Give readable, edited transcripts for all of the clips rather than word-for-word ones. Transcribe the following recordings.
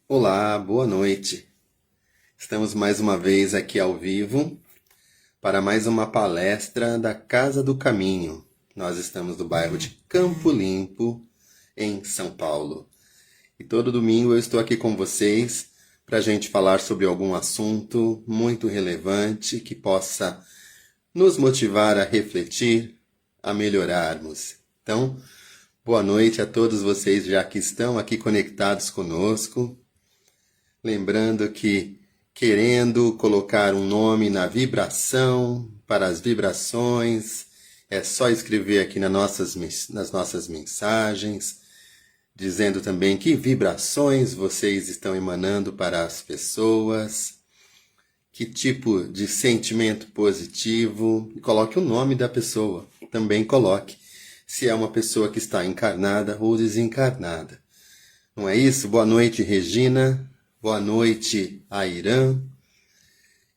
Olá, boa noite. Estamos mais uma vez aqui ao vivo para mais uma palestra da Casa do Caminho. Nós estamos no bairro de Campo Limpo, em São Paulo. E todo domingo eu estou aqui com vocês para a gente falar sobre algum assunto muito relevante que possa nos motivar a refletir, a melhorarmos. Então, boa noite a todos vocês já que estão aqui conectados conosco. Lembrando que, querendo colocar um nome na vibração, para as vibrações, é só escrever aqui nas nossas mensagens, dizendo também que vibrações vocês estão emanando para as pessoas, que tipo de sentimento positivo, e coloque o nome da pessoa, também coloque se é uma pessoa que está encarnada ou desencarnada. Não é isso? Boa noite, Regina. Boa noite, Airã.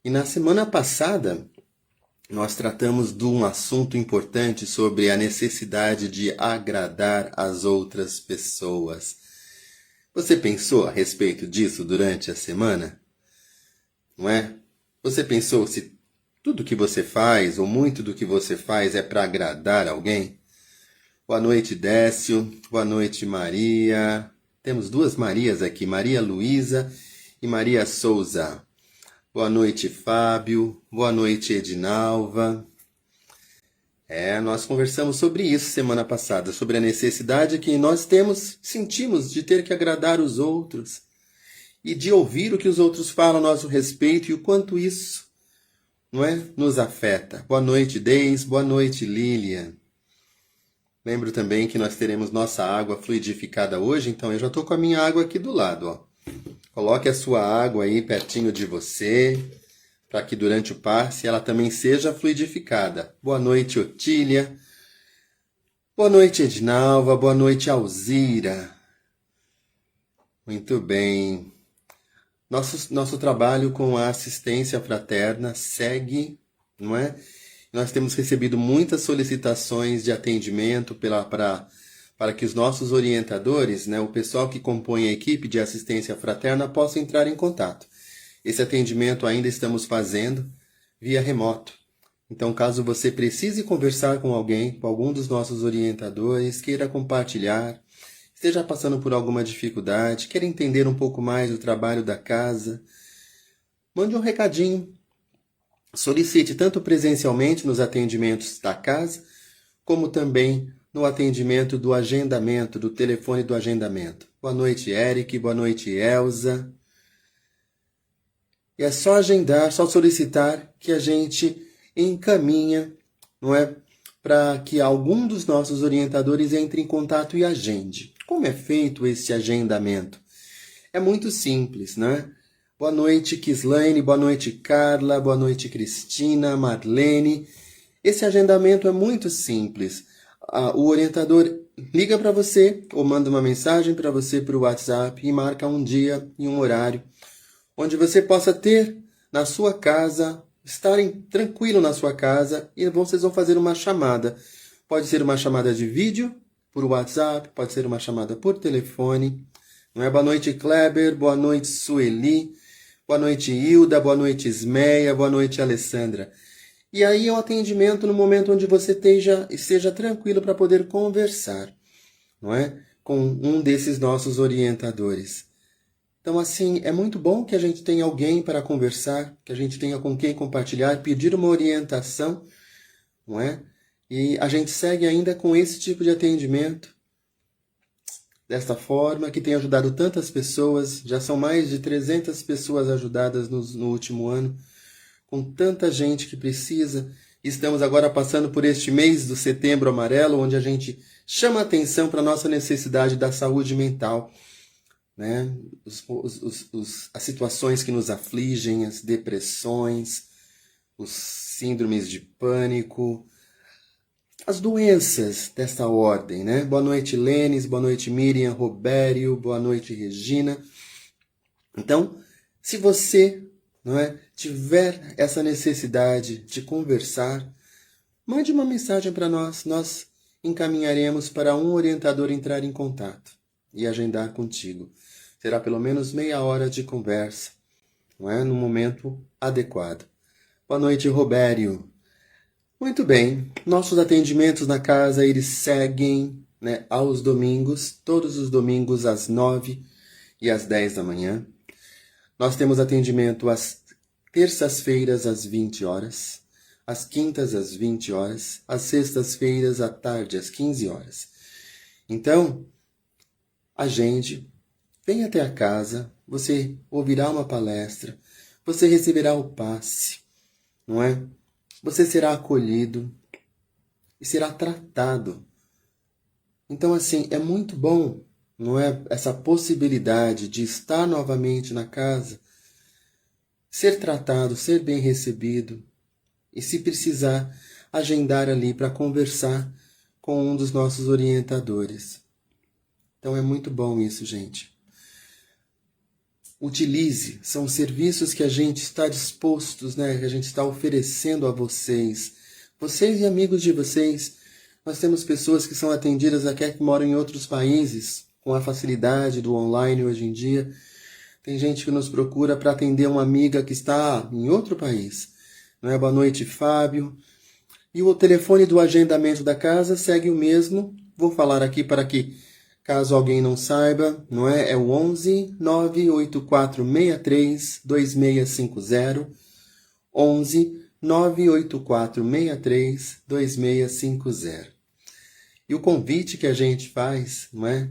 E na semana passada, nós tratamos de um assunto importante sobre a necessidade de agradar as outras pessoas. Você pensou a respeito disso durante a semana? Não é? Você pensou se tudo que você faz, ou muito do que você faz, é para agradar alguém? Boa noite, Décio. Boa noite, Maria. Temos duas Marias aqui, Maria Luísa e Maria Souza. Boa noite, Fábio. Boa noite, Edinalva. Nós conversamos sobre isso semana passada, sobre a necessidade que nós sentimos de ter que agradar os outros e de ouvir o que os outros falam a nosso respeito e o quanto isso, não é, nos afeta. Boa noite, Deis. Boa noite, Lilian. Lembro também que nós teremos nossa água fluidificada hoje, então eu já estou com a minha água aqui do lado, ó. Coloque a sua água aí pertinho de você, para que durante o passe ela também seja fluidificada. Boa noite, Otília. Boa noite, Edinalva. Boa noite, Alzira. Muito bem. Nosso trabalho com a assistência fraterna segue, não é? Nós temos recebido muitas solicitações de atendimento para que os nossos orientadores, né, o pessoal que compõe a equipe de assistência fraterna, possa entrar em contato. Esse atendimento ainda estamos fazendo via remoto. Então, caso você precise conversar com alguém, com algum dos nossos orientadores, queira compartilhar, esteja passando por alguma dificuldade, queira entender um pouco mais do trabalho da casa, mande um recadinho. Solicite tanto presencialmente nos atendimentos da casa, como também no atendimento do agendamento, do telefone do agendamento. Boa noite, Eric. Boa noite, Elza. E é só agendar, só solicitar que a gente encaminha, não é? Para que algum dos nossos orientadores entre em contato e agende. Como é feito esse agendamento? É muito simples, né? Boa noite, Kislaine. Boa noite, Carla. Boa noite, Cristina, Marlene. Esse agendamento é muito simples. O orientador liga para você ou manda uma mensagem para você por WhatsApp e marca um dia e um horário onde você possa ter na sua casa, estarem tranquilo na sua casa e vocês vão fazer uma chamada. Pode ser uma chamada de vídeo por WhatsApp, pode ser uma chamada por telefone. Não é? Boa noite, Kleber. Boa noite, Sueli. Boa noite, Hilda. Boa noite, Ismeia. Boa noite, Alessandra. E aí é um atendimento no momento onde você esteja tranquilo para poder conversar, não é? Com um desses nossos orientadores. Então, assim, é muito bom que a gente tenha alguém para conversar, que a gente tenha com quem compartilhar, pedir uma orientação, não é? E a gente segue ainda com esse tipo de atendimento, desta forma, que tem ajudado tantas pessoas. Já são mais de 300 pessoas ajudadas no último ano, com tanta gente que precisa. Estamos agora passando por este mês do Setembro Amarelo, onde a gente chama atenção para a nossa necessidade da saúde mental, né? As situações que nos afligem, as depressões, os síndromes de pânico, as doenças desta ordem, né? Boa noite, Lênis. Boa noite, Miriam, Robério. Boa noite, Regina. Então, se você, não é, tiver essa necessidade de conversar, mande uma mensagem para nós. Nós encaminharemos para um orientador entrar em contato e agendar contigo. terá pelo menos meia hora de conversa, não é? No momento adequado. Boa noite, Robério. Muito bem, nossos atendimentos na casa, eles seguem, né, aos domingos, todos os domingos às 9 e às 10 da manhã. Nós temos atendimento às terças-feiras às 20 horas, às quintas às 20 horas, às sextas-feiras à tarde às 15 horas. Então, agende, vem até a casa, você ouvirá uma palestra, você receberá o passe, não é? Você será acolhido e será tratado. Então, assim, é muito bom, não é? Essa possibilidade de estar novamente na casa, ser tratado, ser bem recebido e, se precisar, agendar ali para conversar com um dos nossos orientadores. Então, é muito bom isso, gente. Utilize, são serviços que a gente está dispostos, né? Que a gente está oferecendo a vocês. Vocês e amigos de vocês. Nós temos pessoas que são atendidas aqui que moram em outros países, com a facilidade do online hoje em dia. Tem gente que nos procura para atender uma amiga que está em outro país. Não é? Boa noite, Fábio. E o telefone do agendamento da casa segue o mesmo. Vou falar aqui para que, caso alguém não saiba, não é? É o 11 98463 2650. 11 98463 2650. E o convite que a gente faz, não é?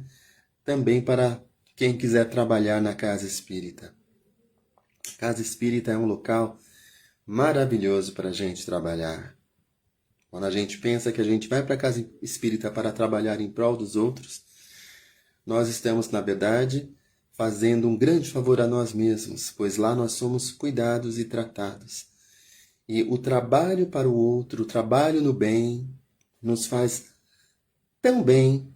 Também para quem quiser trabalhar na Casa Espírita. A Casa Espírita é um local maravilhoso para a gente trabalhar. Quando a gente pensa que a gente vai para a Casa Espírita para trabalhar em prol dos outros, nós estamos, na verdade, fazendo um grande favor a nós mesmos, pois lá nós somos cuidados e tratados. E o trabalho para o outro, o trabalho no bem, nos faz tão bem.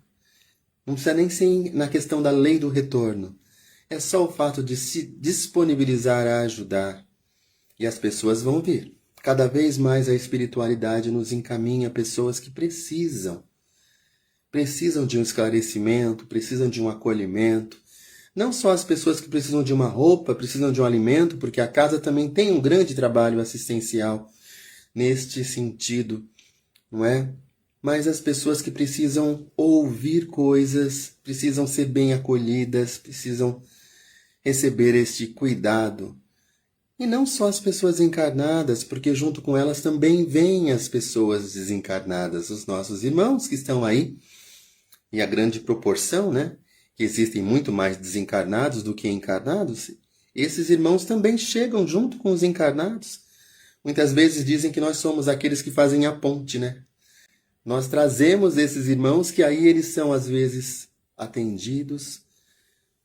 Não precisa nem ser na questão da lei do retorno. É só o fato de se disponibilizar a ajudar. E as pessoas vão vir. Cada vez mais a espiritualidade nos encaminha pessoas que precisam de um esclarecimento, precisam de um acolhimento. Não só as pessoas que precisam de uma roupa, precisam de um alimento, porque a casa também tem um grande trabalho assistencial neste sentido, não é? Mas as pessoas que precisam ouvir coisas, precisam ser bem acolhidas, precisam receber este cuidado. E não só as pessoas encarnadas, porque junto com elas também vêm as pessoas desencarnadas, os nossos irmãos que estão aí. E a grande proporção, né? Que existem muito mais desencarnados do que encarnados, esses irmãos também chegam junto com os encarnados. Muitas vezes dizem que nós somos aqueles que fazem a ponte, né? Nós trazemos esses irmãos que aí eles são, às vezes, atendidos,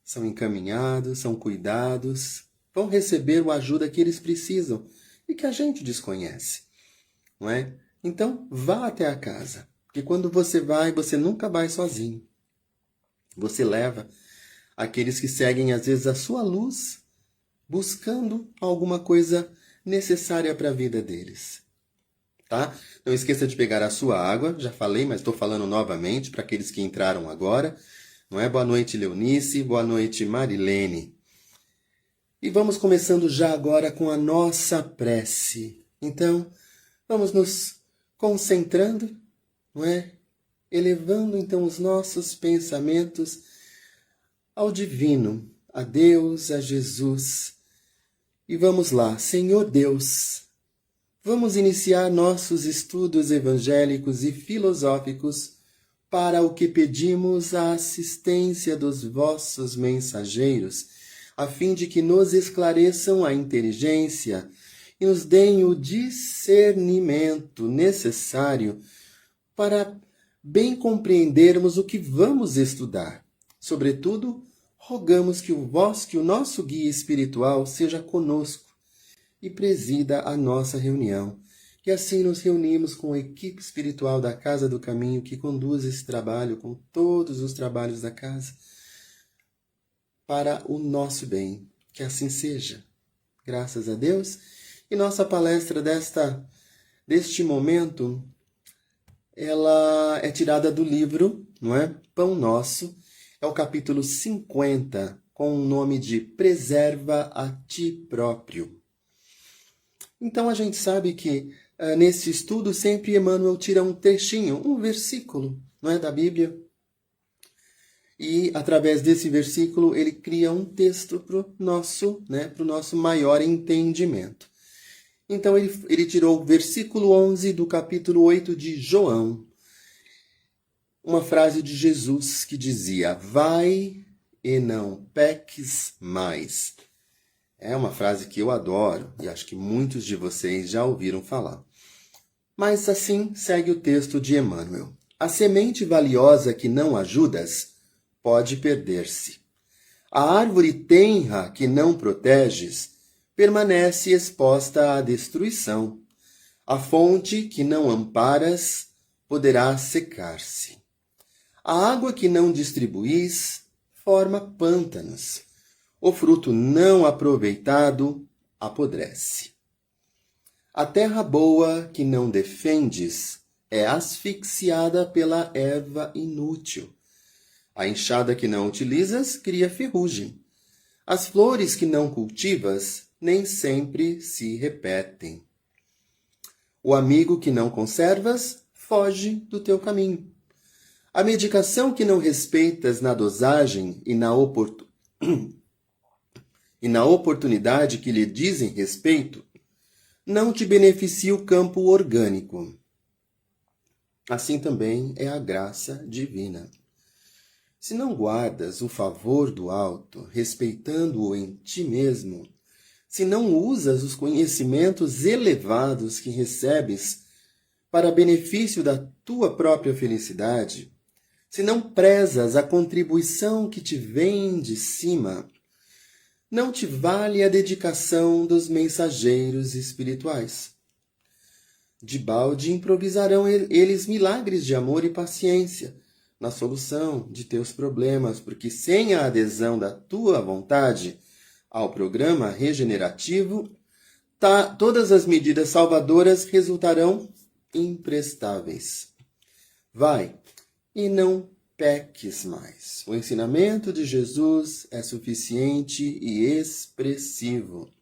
são encaminhados, são cuidados, vão receber a ajuda que eles precisam e que a gente desconhece, não é? Então, vá até a casa, porque quando você vai, você nunca vai sozinho. Você leva aqueles que seguem, às vezes, a sua luz, buscando alguma coisa necessária para a vida deles. Tá? Não esqueça de pegar a sua água, já falei, mas estou falando novamente para aqueles que entraram agora. Não é? Boa noite, Leonice, boa noite, Marilene. E vamos começando já agora com a nossa prece. Então, vamos nos concentrando, não é? Elevando então os nossos pensamentos ao divino, a Deus, a Jesus. E vamos lá, Senhor Deus, vamos iniciar nossos estudos evangélicos e filosóficos para o que pedimos a assistência dos vossos mensageiros, a fim de que nos esclareçam a inteligência e nos deem o discernimento necessário para bem compreendermos o que vamos estudar. Sobretudo, rogamos que o nosso guia espiritual seja conosco e presida a nossa reunião. E assim nos reunimos com a equipe espiritual da Casa do Caminho que conduz esse trabalho, com todos os trabalhos da casa, para o nosso bem. Que assim seja. Graças a Deus. E nossa palestra deste momento, ela é tirada do livro, não é? Pão Nosso. É o capítulo 50, com o nome de Preserva a Ti Próprio. Então a gente sabe que nesse estudo sempre Emmanuel tira um trechinho, um versículo, não é, da Bíblia. E através desse versículo ele cria um texto para o nosso maior entendimento. Então ele tirou o versículo 11 do capítulo 8 de João. Uma frase de Jesus que dizia: vai e não peques mais. É uma frase que eu adoro e acho que muitos de vocês já ouviram falar. Mas assim segue o texto de Emmanuel. A semente valiosa que não ajudas pode perder-se. A árvore tenra que não proteges permanece exposta à destruição. A fonte que não amparas poderá secar-se. A água que não distribuís forma pântanos. O fruto não aproveitado apodrece. A terra boa que não defendes é asfixiada pela erva inútil. A enxada que não utilizas cria ferrugem. As flores que não cultivas nem sempre se repetem. O amigo que não conservas foge do teu caminho. A medicação que não respeitas na dosagem e na oportunidade que lhe dizem respeito, não te beneficia o campo orgânico. Assim também é a graça divina. Se não guardas o favor do alto, respeitando-o em ti mesmo, se não usas os conhecimentos elevados que recebes para benefício da tua própria felicidade, se não prezas a contribuição que te vem de cima, não te vale a dedicação dos mensageiros espirituais. Debalde improvisarão eles milagres de amor e paciência na solução de teus problemas, porque sem a adesão da tua vontade ao programa regenerativo, todas as medidas salvadoras resultarão imprestáveis. Vai e não peques mais. O ensinamento de Jesus é suficiente e expressivo.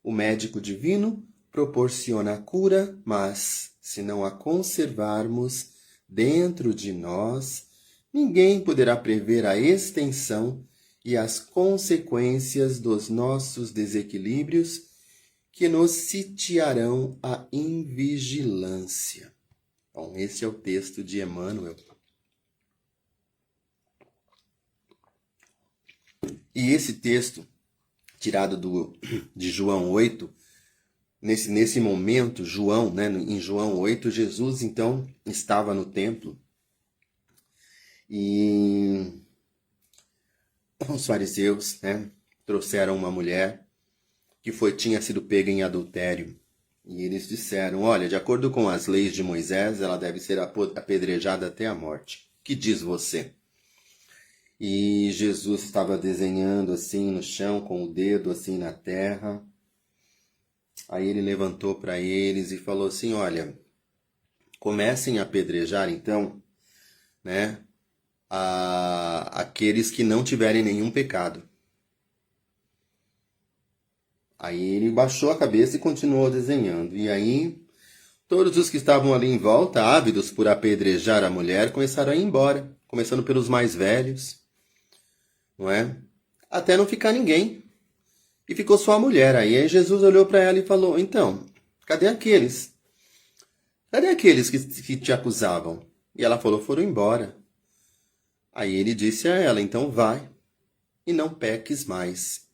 O médico divino proporciona a cura, mas, se não a conservarmos dentro de nós, ninguém poderá prever a extensão e as consequências dos nossos desequilíbrios que nos sitiarão a invigilância. Bom, esse é o texto de Emmanuel. E esse texto, tirado de João 8, nesse momento, em João 8, Jesus então estava no templo e os fariseus trouxeram uma mulher que tinha sido pega em adultério. E eles disseram: olha, de acordo com as leis de Moisés, ela deve ser apedrejada até a morte. Que diz você? E Jesus estava desenhando assim no chão, com o dedo assim na terra. Aí ele levantou para eles e falou assim: olha, comecem a apedrejar então, aqueles que não tiverem nenhum pecado. Aí ele baixou a cabeça e continuou desenhando. E aí todos os que estavam ali em volta, ávidos por apedrejar a mulher, começaram a ir embora, começando pelos mais velhos, não é? Até não ficar ninguém. E ficou só a mulher. Aí Jesus olhou para ela e falou: então, cadê aqueles? Cadê aqueles que te acusavam? E ela falou: foram embora. Aí ele disse a ela: então vai e não peques mais.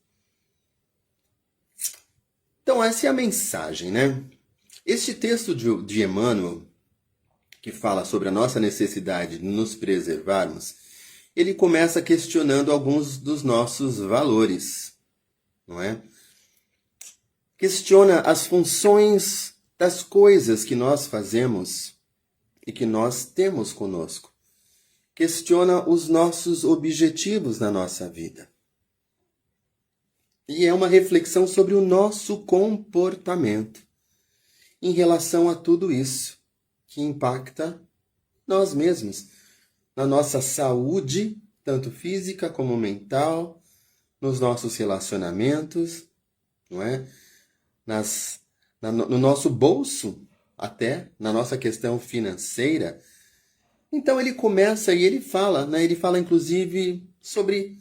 Então essa é a mensagem, Este texto de Emmanuel, que fala sobre a nossa necessidade de nos preservarmos, ele começa questionando alguns dos nossos valores, não é? Questiona as funções das coisas que nós fazemos e que nós temos conosco. Questiona os nossos objetivos na nossa vida. E é uma reflexão sobre o nosso comportamento em relação a tudo isso que impacta nós mesmos, na nossa saúde, tanto física como mental, nos nossos relacionamentos, não é? No nosso bolso, até, na nossa questão financeira. Então ele começa e ele fala, né? Ele fala inclusive sobre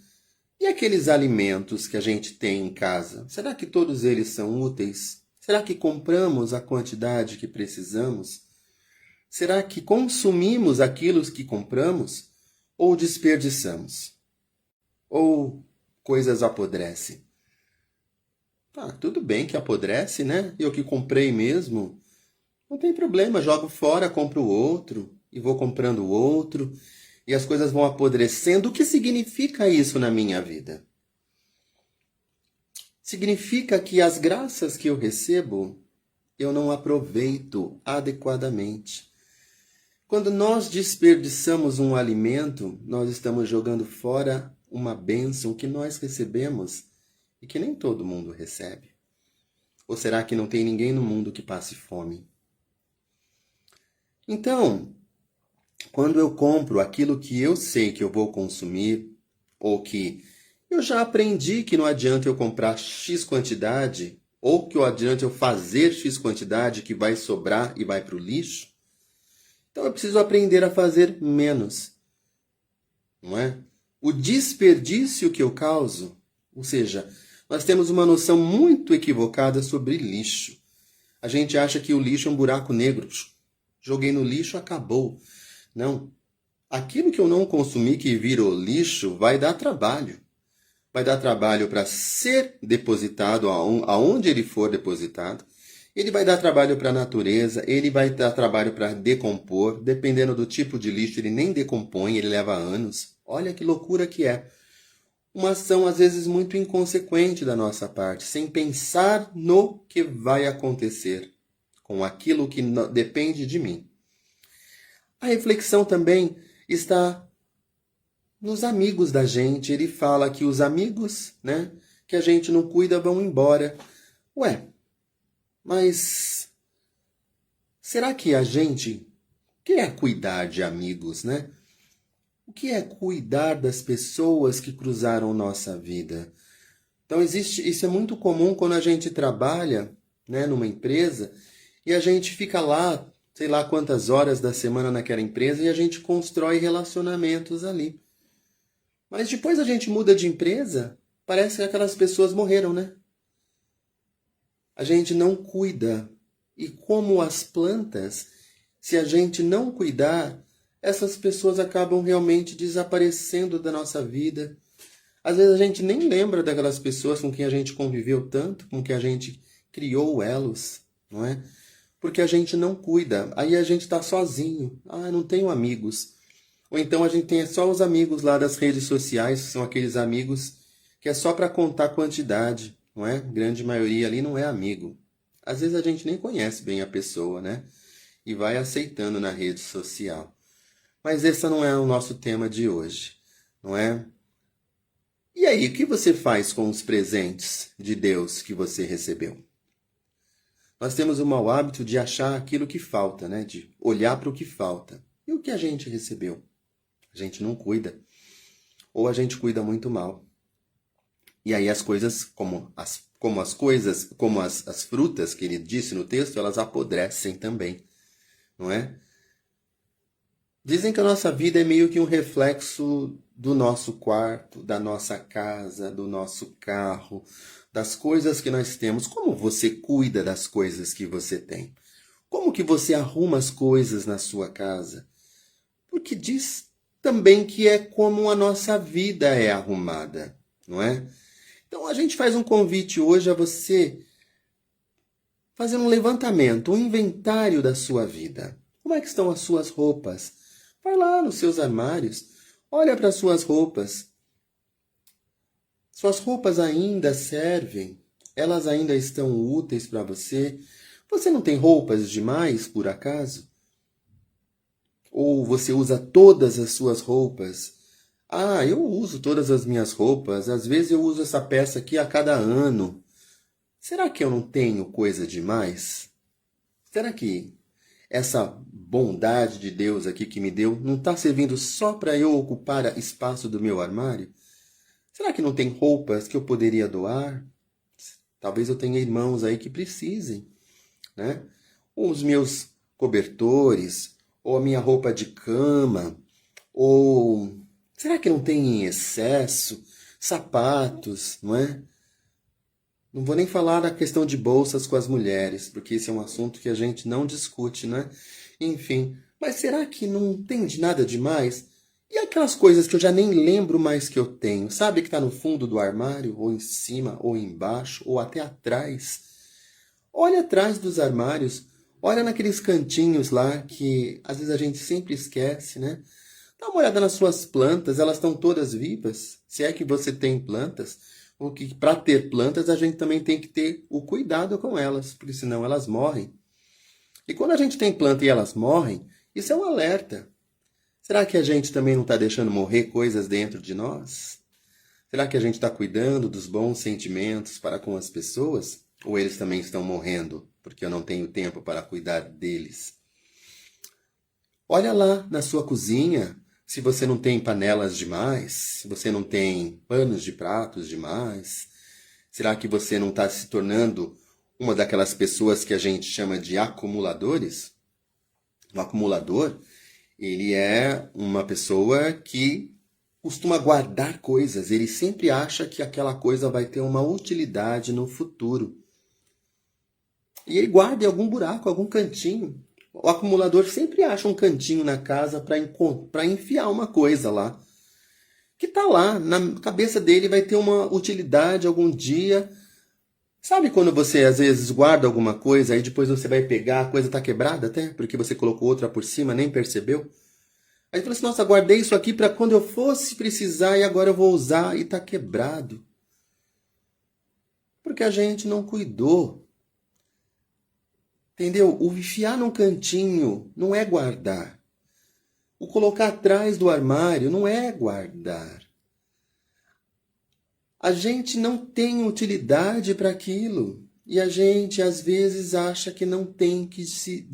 e aqueles alimentos que a gente tem em casa. Será que todos eles são úteis? Será que compramos a quantidade que precisamos? Será que consumimos aquilo que compramos ou desperdiçamos? Ou coisas apodrecem? Tudo bem que apodrece, né? Eu que comprei mesmo, não tem problema, jogo fora, compro outro e vou comprando outro e as coisas vão apodrecendo. O que significa isso na minha vida? Significa que as graças que eu recebo, eu não aproveito adequadamente. Quando nós desperdiçamos um alimento, nós estamos jogando fora uma bênção que nós recebemos e que nem todo mundo recebe. Ou será que não tem ninguém no mundo que passe fome? Então, quando eu compro aquilo que eu sei que eu vou consumir, ou que eu já aprendi que não adianta eu comprar X quantidade, ou que não adianta eu fazer X quantidade que vai sobrar e vai para o lixo, então eu preciso aprender a fazer menos, não é? O desperdício que eu causo, ou seja, nós temos uma noção muito equivocada sobre lixo. A gente acha que o lixo é um buraco negro. Joguei no lixo, acabou. Não. Aquilo que eu não consumi, que virou lixo, vai dar trabalho. Vai dar trabalho para ser depositado aonde ele for depositado. Ele vai dar trabalho para a natureza, ele vai dar trabalho para decompor. Dependendo do tipo de lixo, ele nem decompõe, ele leva anos. Olha que loucura que é. Uma ação, às vezes, muito inconsequente da nossa parte, sem pensar no que vai acontecer com aquilo que depende de mim. A reflexão também está nos amigos da gente. Ele fala que os amigos, né, que a gente não cuida vão embora. Ué, mas será que a gente quer cuidar de amigos, né? O que é cuidar das pessoas que cruzaram nossa vida? Então isso é muito comum quando a gente trabalha, né, numa empresa e a gente fica lá, sei lá quantas horas da semana naquela empresa e a gente constrói relacionamentos ali. Mas depois a gente muda de empresa, parece que aquelas pessoas morreram, né? A gente não cuida. E como as plantas, se a gente não cuidar, essas pessoas acabam realmente desaparecendo da nossa vida. Às vezes a gente nem lembra daquelas pessoas com quem a gente conviveu tanto, com quem a gente criou elos, não é? Porque a gente não cuida. Aí a gente está sozinho. Não tenho amigos. Ou então a gente tem só os amigos lá das redes sociais, que são aqueles amigos que é só para contar quantidade, não é? Grande maioria ali não é amigo. Às vezes a gente nem conhece bem a pessoa, né? E vai aceitando na rede social. Mas esse não é o nosso tema de hoje, não é? E aí, o que você faz com os presentes de Deus que você recebeu? Nós temos o mau hábito de achar aquilo que falta, né? De olhar para o que falta. E o que a gente recebeu? A gente não cuida. Ou a gente cuida muito mal. E aí as coisas, como as frutas que ele disse no texto, elas apodrecem também, não é? Dizem que a nossa vida é meio que um reflexo do nosso quarto, da nossa casa, do nosso carro, das coisas que nós temos. Como você cuida das coisas que você tem? Como que você arruma as coisas na sua casa? Porque diz também que é como a nossa vida é arrumada, não é? Então a gente faz um convite hoje a você fazer um levantamento, um inventário da sua vida. Como é que estão as suas roupas? Vai lá nos seus armários, olha para as suas roupas. Suas roupas ainda servem? Elas ainda estão úteis para você? Você não tem roupas demais, por acaso? Ou você usa todas as suas roupas? Eu uso todas as minhas roupas. Às vezes eu uso essa peça aqui a cada ano. Será que eu não tenho coisa demais? Será que essa bondade de Deus aqui que me deu não está servindo só para eu ocupar espaço do meu armário? Será que não tem roupas que eu poderia doar? Talvez eu tenha irmãos aí que precisem, né? Ou os meus cobertores, ou a minha roupa de cama, ou será que não tem em excesso? Sapatos, não é? Não vou nem falar da questão de bolsas com as mulheres, porque esse é um assunto que a gente não discute, né? Enfim, mas será que não tem de nada demais? E aquelas coisas que eu já nem lembro mais que eu tenho, sabe? Que está no fundo do armário, ou em cima, ou embaixo, ou até atrás. Olha atrás dos armários, olha naqueles cantinhos lá que às vezes a gente sempre esquece, né? Dá uma olhada nas suas plantas, elas estão todas vivas? Se é que você tem plantas, porque para ter plantas a gente também tem que ter o cuidado com elas, porque senão elas morrem. E quando a gente tem planta e elas morrem, isso é um alerta. Será que a gente também não está deixando morrer coisas dentro de nós? Será que a gente está cuidando dos bons sentimentos para com as pessoas? Ou eles também estão morrendo, porque eu não tenho tempo para cuidar deles? Olha lá na sua cozinha, se você não tem panelas demais, se você não tem panos de pratos demais. Será que você não está se tornando uma daquelas pessoas que a gente chama de acumuladores? O acumulador, ele é uma pessoa que costuma guardar coisas. Ele sempre acha que aquela coisa vai ter uma utilidade no futuro. E ele guarda em algum buraco, algum cantinho. O acumulador sempre acha um cantinho na casa para enfiar uma coisa lá. Que está lá, na cabeça dele vai ter uma utilidade algum dia. Sabe quando você às vezes guarda alguma coisa e depois você vai pegar, a coisa está quebrada até, porque você colocou outra por cima, nem percebeu? Aí você fala assim, nossa, guardei isso aqui para quando eu fosse precisar e agora eu vou usar e está quebrado. Porque a gente não cuidou. Entendeu? O enfiar num cantinho não é guardar. O colocar atrás do armário não é guardar. A gente não tem utilidade para aquilo. E a gente, às vezes, acha que não tem que se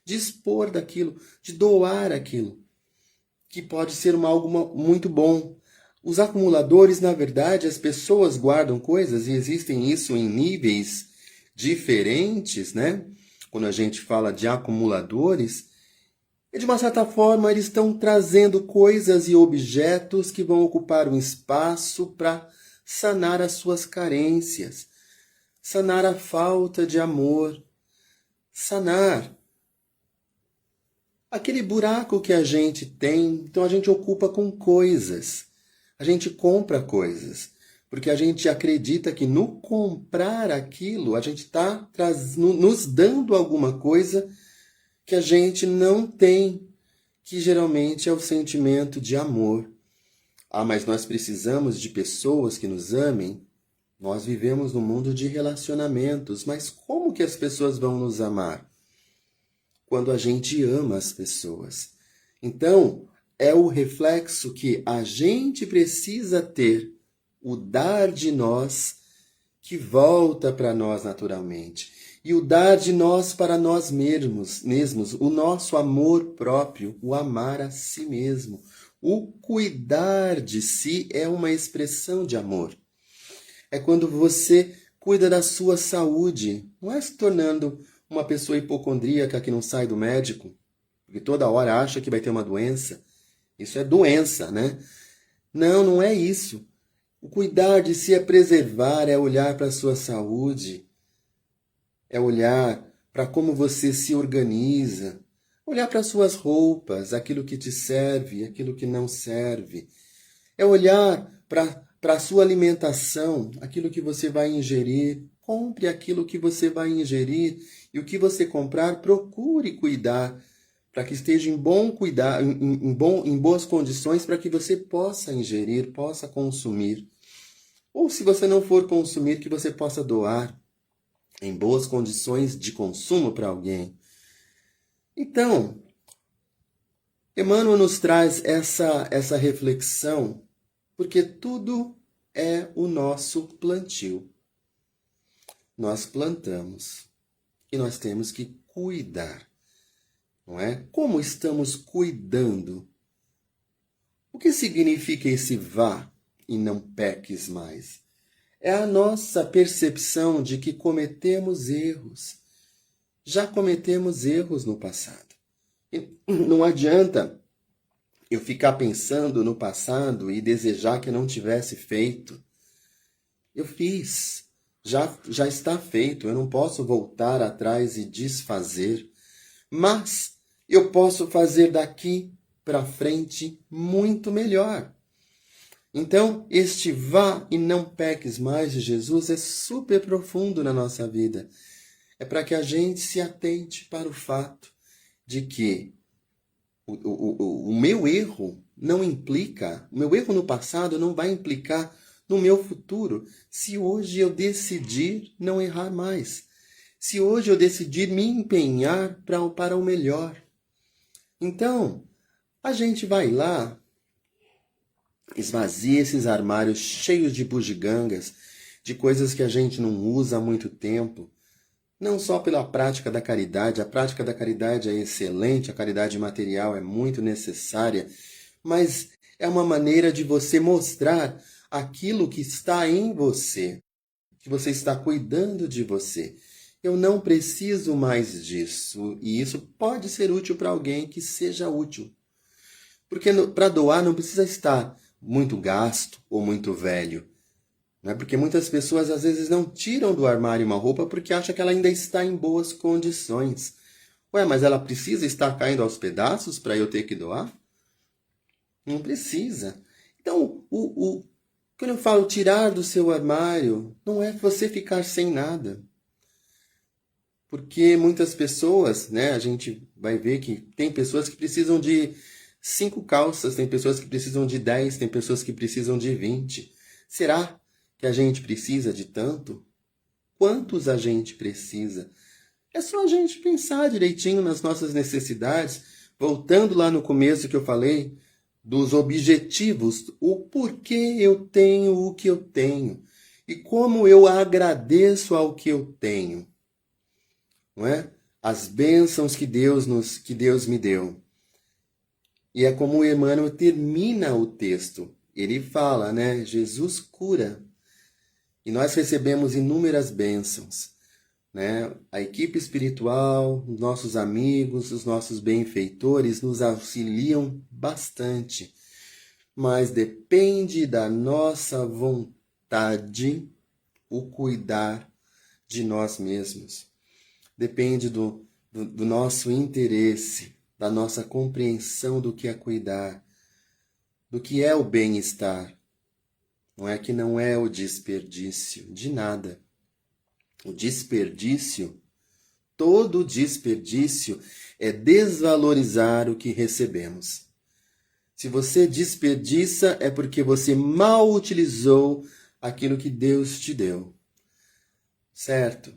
dispor daquilo, de doar aquilo, que pode ser algo muito bom. Os acumuladores, na verdade, as pessoas guardam coisas e existem isso em níveis diferentes, né? Quando a gente fala de acumuladores, e de uma certa forma eles estão trazendo coisas e objetos que vão ocupar um espaço para sanar as suas carências, sanar a falta de amor, sanar aquele buraco que a gente tem. Então a gente ocupa com coisas, a gente compra coisas, porque a gente acredita que no comprar aquilo a gente está nos dando alguma coisa que a gente não tem, que geralmente é o sentimento de amor. Ah, mas nós precisamos de pessoas que nos amem. Nós vivemos num mundo de relacionamentos, mas como que as pessoas vão nos amar? Quando a gente ama as pessoas. Então, é o reflexo que a gente precisa ter, o dar de nós, que volta para nós naturalmente. E o dar de nós para nós mesmos, o nosso amor próprio, o amar a si mesmo. O cuidar de si é uma expressão de amor. É quando você cuida da sua saúde, não é se tornando uma pessoa hipocondríaca que não sai do médico, porque toda hora acha que vai ter uma doença. Isso é doença, né? Não, não é isso. O cuidar de si é preservar, é olhar para a sua saúde, é olhar para como você se organiza, olhar para as suas roupas, aquilo que te serve, aquilo que não serve. É olhar para a sua alimentação, aquilo que você vai ingerir. Compre aquilo que você vai ingerir e o que você comprar, procure cuidar para que esteja em boas condições para que você possa ingerir, possa consumir. Ou se você não for consumir, que você possa doar em boas condições de consumo para alguém. Então, Emmanuel nos traz essa reflexão, porque tudo é o nosso plantio. Nós plantamos e nós temos que cuidar, não é? Como estamos cuidando? O que significa esse vá? e não peques mais. É a nossa percepção de que cometemos erros. Já cometemos erros no passado. E não adianta eu ficar pensando no passado e desejar que eu não tivesse feito. Eu fiz. Já está feito. Eu não posso voltar atrás e desfazer. Mas eu posso fazer daqui para frente muito melhor. Então, este vá e não peques mais de Jesus é super profundo na nossa vida. É para que a gente se atente para o fato de que o meu erro não implica, o meu erro no passado não vai implicar no meu futuro, se hoje eu decidir não errar mais. Se hoje eu decidir me empenhar para o melhor. Então, a gente vai lá, esvazia esses armários cheios de bugigangas, de coisas que a gente não usa há muito tempo, não só pela prática da caridade, a prática da caridade é excelente, a caridade material é muito necessária, mas é uma maneira de você mostrar aquilo que está em você, que você está cuidando de você. Eu não preciso mais disso, e isso pode ser útil para alguém que seja útil. Porque para doar não precisa estar muito gasto ou muito velho. Não é? Porque muitas pessoas às vezes não tiram do armário uma roupa porque acham que ela ainda está em boas condições. Ué, mas ela precisa estar caindo aos pedaços para eu ter que doar? Não precisa. Então, quando eu falo tirar do seu armário, não é você ficar sem nada. Porque muitas pessoas, né, a gente vai ver que tem pessoas que precisam de 5 calças, tem pessoas que precisam de 10, tem pessoas que precisam de 20. Será que a gente precisa de tanto? Quantos a gente precisa? É só a gente pensar direitinho nas nossas necessidades, voltando lá no começo que eu falei, dos objetivos, o porquê eu tenho o que eu tenho e como eu agradeço ao que eu tenho. Não é? As bênçãos que Deus me deu. E é como o Emmanuel termina o texto. Ele fala, né? Jesus cura. E nós recebemos inúmeras bênçãos, né? A equipe espiritual, os nossos amigos, os nossos benfeitores nos auxiliam bastante. Mas depende da nossa vontade o cuidar de nós mesmos. Depende do nosso interesse, da nossa compreensão do que é cuidar, do que é o bem-estar. Não é que não é o desperdício de nada. O desperdício, todo desperdício é desvalorizar o que recebemos. Se você desperdiça, é porque você mal utilizou aquilo que Deus te deu. Certo?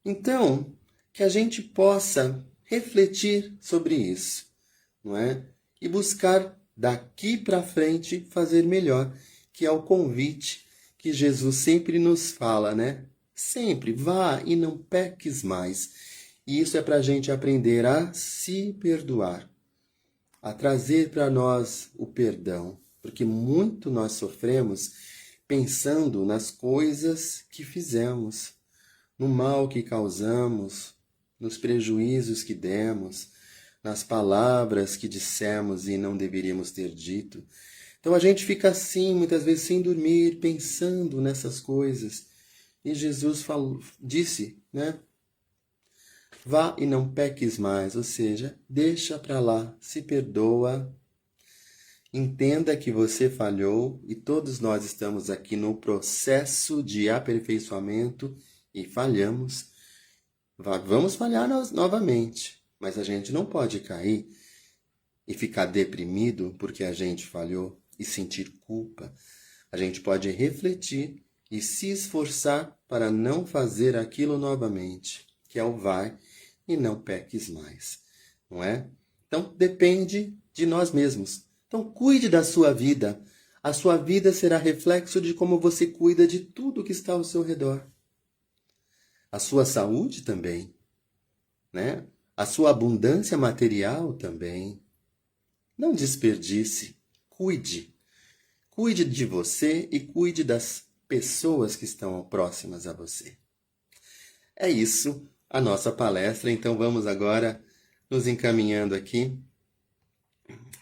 Então, que a gente possa refletir sobre isso, não é? E buscar daqui para frente fazer melhor, que é o convite que Jesus sempre nos fala, né? Sempre vá e não peques mais. E isso é para a gente aprender a se perdoar, a trazer para nós o perdão, porque muito nós sofremos pensando nas coisas que fizemos, no mal que causamos, nos prejuízos que demos, nas palavras que dissemos e não deveríamos ter dito. Então a gente fica assim, muitas vezes sem dormir, pensando nessas coisas. E Jesus disse, né? Vá e não peques mais, ou seja, deixa para lá, se perdoa, entenda que você falhou e todos nós estamos aqui no processo de aperfeiçoamento e falhamos. Vamos falhar novamente, mas a gente não pode cair e ficar deprimido porque a gente falhou e sentir culpa. A gente pode refletir e se esforçar para não fazer aquilo novamente, que é o vai e não peques mais, não é? Então depende de nós mesmos. Então cuide da sua vida. A sua vida será reflexo de como você cuida de tudo que está ao seu redor. A sua saúde também, né? A sua abundância material também. Não desperdice, cuide. Cuide de você e cuide das pessoas que estão próximas a você. É isso a nossa palestra, então vamos agora nos encaminhando aqui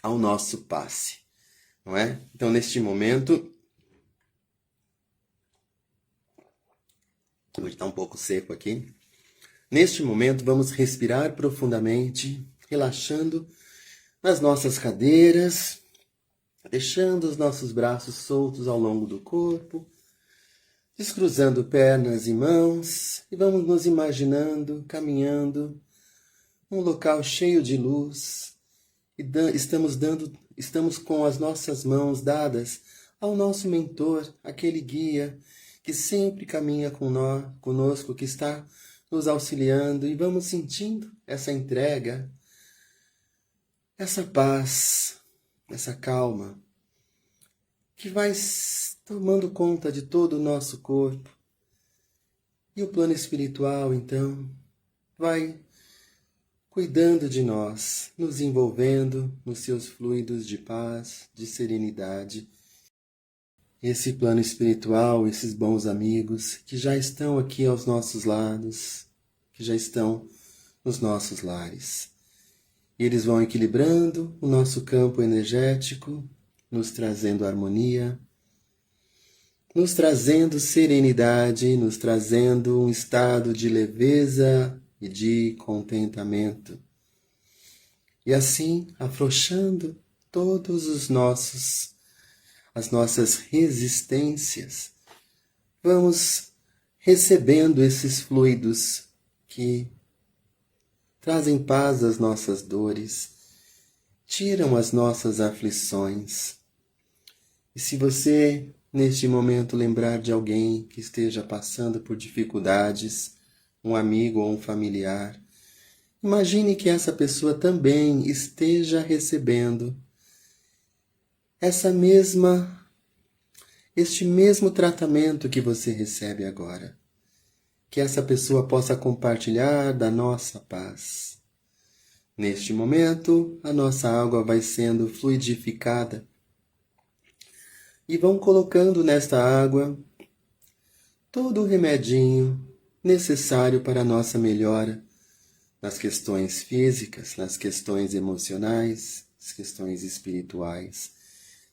ao nosso passe, não é? Então, neste momento, hoje está um pouco seco aqui. Neste momento, vamos respirar profundamente, relaxando nas nossas cadeiras, deixando os nossos braços soltos ao longo do corpo, descruzando pernas e mãos, e vamos nos imaginando, caminhando, num local cheio de luz, e estamos com as nossas mãos dadas ao nosso mentor, aquele guia que sempre caminha conosco, que está nos auxiliando, e vamos sentindo essa entrega, essa paz, essa calma, que vai tomando conta de todo o nosso corpo. E o plano espiritual, então, vai cuidando de nós, nos envolvendo nos seus fluidos de paz, de serenidade. Esse plano espiritual, esses bons amigos que já estão aqui aos nossos lados, que já estão nos nossos lares. E eles vão equilibrando o nosso campo energético, nos trazendo harmonia, nos trazendo serenidade, nos trazendo um estado de leveza e de contentamento. E assim, afrouxando todos as nossas resistências, vamos recebendo esses fluidos que trazem paz às nossas dores, tiram as nossas aflições. E se você, neste momento, lembrar de alguém que esteja passando por dificuldades, um amigo ou um familiar, imagine que essa pessoa também esteja recebendo este mesmo tratamento que você recebe agora. Que essa pessoa possa compartilhar da nossa paz. Neste momento, a nossa água vai sendo fluidificada. E vão colocando nesta água todo o remedinho necessário para a nossa melhora nas questões físicas, nas questões emocionais, nas questões espirituais,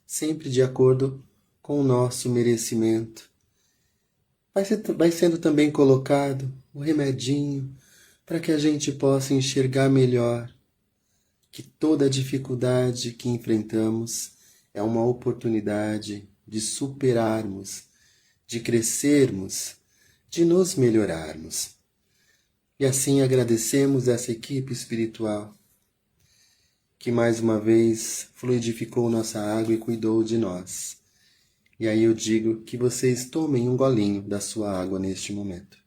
sempre de acordo com o nosso merecimento. Vai sendo também colocado o remedinho para que a gente possa enxergar melhor que toda dificuldade que enfrentamos é uma oportunidade de superarmos, de crescermos, de nos melhorarmos. E assim agradecemos essa equipe espiritual que mais uma vez fluidificou nossa água e cuidou de nós. E aí eu digo que vocês tomem um golinho da sua água neste momento.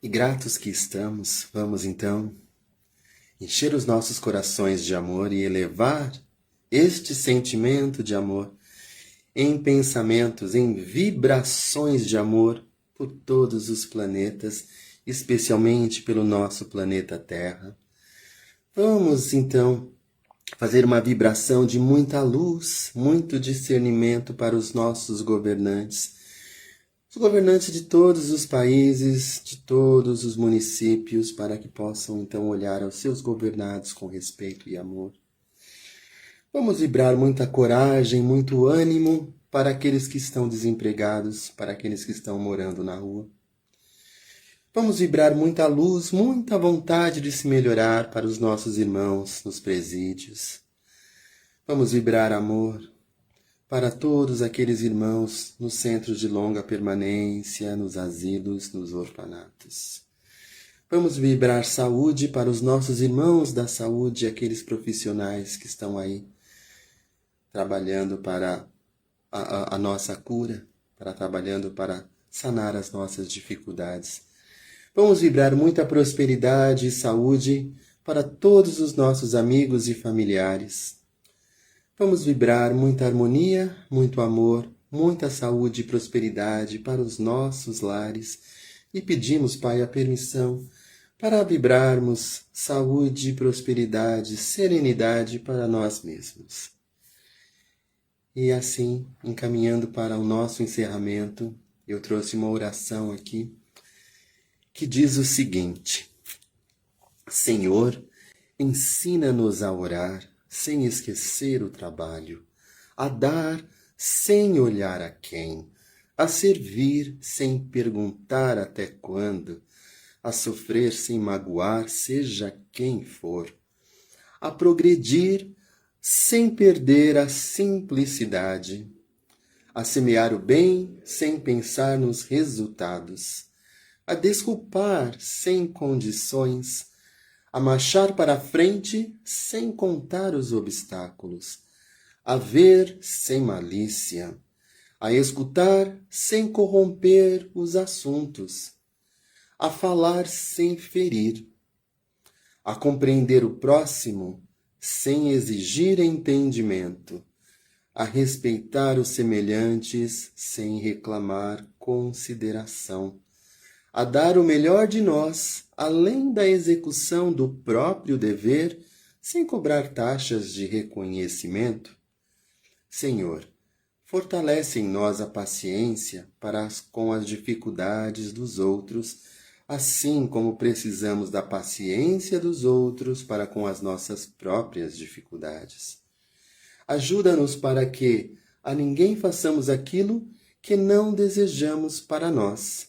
E gratos que estamos, vamos então encher os nossos corações de amor e elevar este sentimento de amor em pensamentos, em vibrações de amor por todos os planetas, especialmente pelo nosso planeta Terra. Vamos então fazer uma vibração de muita luz, muito discernimento para os nossos governantes. Os governantes de todos os países, de todos os municípios, para que possam então olhar aos seus governados com respeito e amor. Vamos vibrar muita coragem, muito ânimo para aqueles que estão desempregados, para aqueles que estão morando na rua. Vamos vibrar muita luz, muita vontade de se melhorar para os nossos irmãos nos presídios. Vamos vibrar amor para todos aqueles irmãos nos centros de longa permanência, nos asilos, nos orfanatos. Vamos vibrar saúde para os nossos irmãos da saúde, aqueles profissionais que estão aí trabalhando para a nossa cura, trabalhando para sanar as nossas dificuldades. Vamos vibrar muita prosperidade e saúde para todos os nossos amigos e familiares. Vamos vibrar muita harmonia, muito amor, muita saúde e prosperidade para os nossos lares. E pedimos, Pai, a permissão para vibrarmos saúde, prosperidade, serenidade para nós mesmos. E assim, encaminhando para o nosso encerramento, eu trouxe uma oração aqui que diz o seguinte: Senhor, ensina-nos a orar sem esquecer o trabalho, a dar sem olhar a quem, a servir sem perguntar até quando, a sofrer sem magoar, seja quem for, a progredir sem perder a simplicidade, a semear o bem sem pensar nos resultados, a desculpar sem condições, a marchar para a frente sem contar os obstáculos, a ver sem malícia, a escutar sem corromper os assuntos, a falar sem ferir, a compreender o próximo sem exigir entendimento, a respeitar os semelhantes sem reclamar consideração, a dar o melhor de nós, além da execução do próprio dever, sem cobrar taxas de reconhecimento. Senhor, fortalece em nós a paciência com as dificuldades dos outros, assim como precisamos da paciência dos outros para com as nossas próprias dificuldades. Ajuda-nos para que a ninguém façamos aquilo que não desejamos para nós.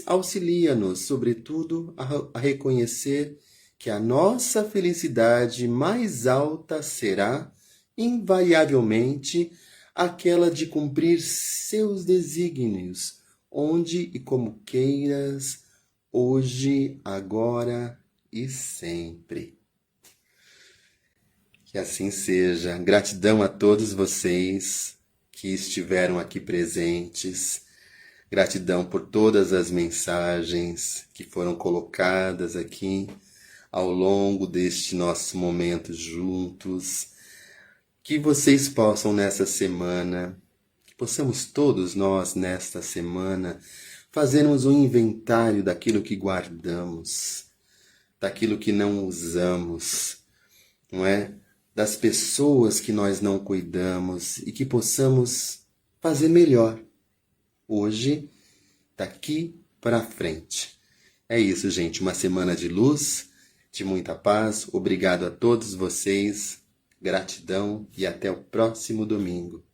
Auxilia-nos, sobretudo, a reconhecer que a nossa felicidade mais alta será, invariavelmente, aquela de cumprir seus desígnios, onde e como queiras, hoje, agora e sempre. Que assim seja. Gratidão a todos vocês que estiveram aqui presentes. Gratidão por todas as mensagens que foram colocadas aqui ao longo deste nosso momento juntos. Que vocês possam nessa semana, que possamos todos nós nesta semana, fazermos um inventário daquilo que guardamos, daquilo que não usamos, não é? Das pessoas que nós não cuidamos e que possamos fazer melhor hoje, daqui para frente. É isso, gente. Uma semana de luz, de muita paz. Obrigado a todos vocês. Gratidão e até o próximo domingo.